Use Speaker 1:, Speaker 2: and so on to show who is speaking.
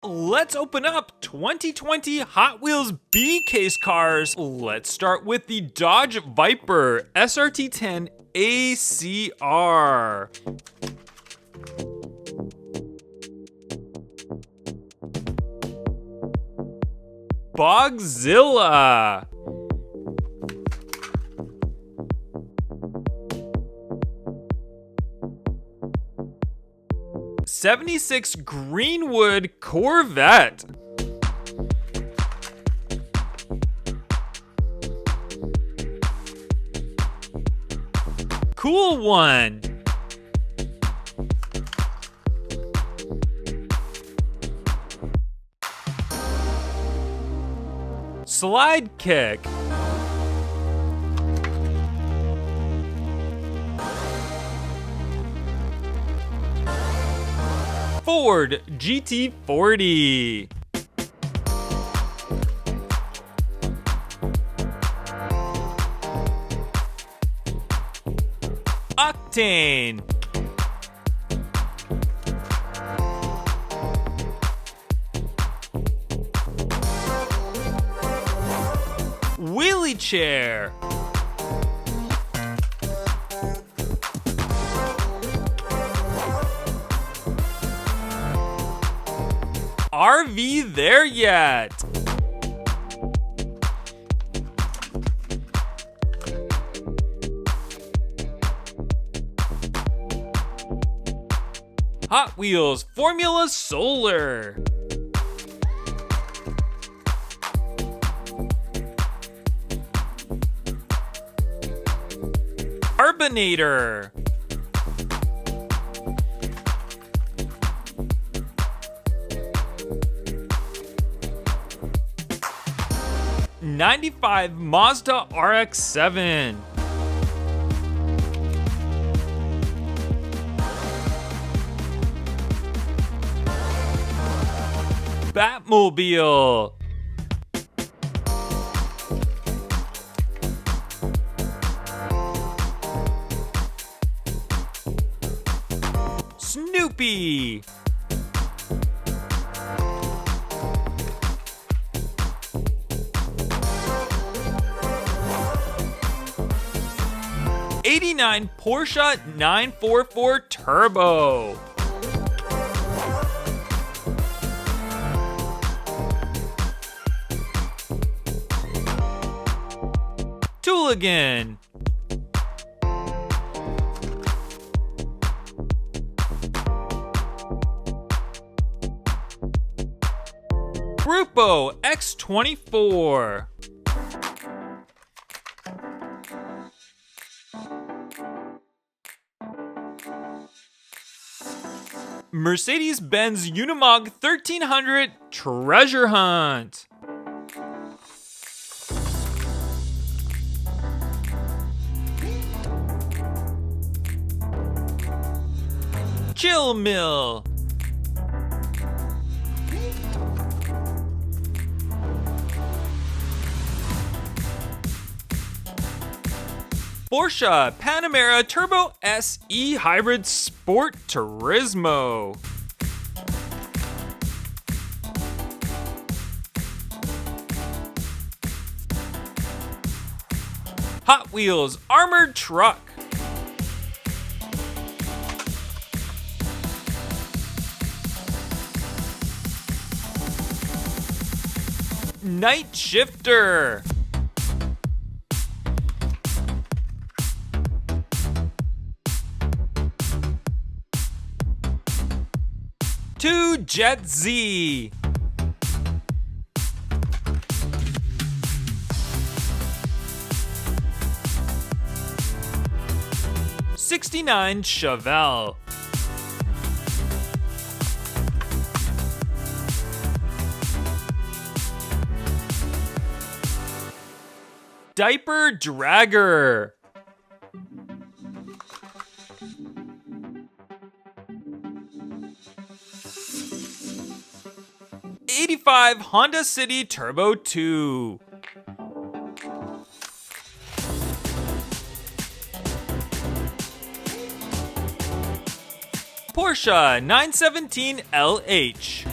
Speaker 1: Let's open up 2020 Hot Wheels B-Case cars. Let's start with the Dodge Viper SRT10 ACR. Bogzilla. '76 Greenwood Corvette. Cool one. Slide kick. Ford GT40. Octane. Wheelie chair. RV there yet? Hot Wheels Formula Solar. Carbinator. '95 Mazda RX-7. Batmobile. Snoopy. '89 Porsche 944 Turbo. Tooligan. Grupo X24. Mercedes-Benz Unimog 1300 Treasure Hunt. Chill Mill. Porsche Panamera Turbo SE Hybrid Sport Turismo. Hot Wheels Armored Truck. Night Shifter. To Jet Z. '69 Chevelle. Diaper Dragger. '85 Honda City Turbo 2. Porsche 917 LH.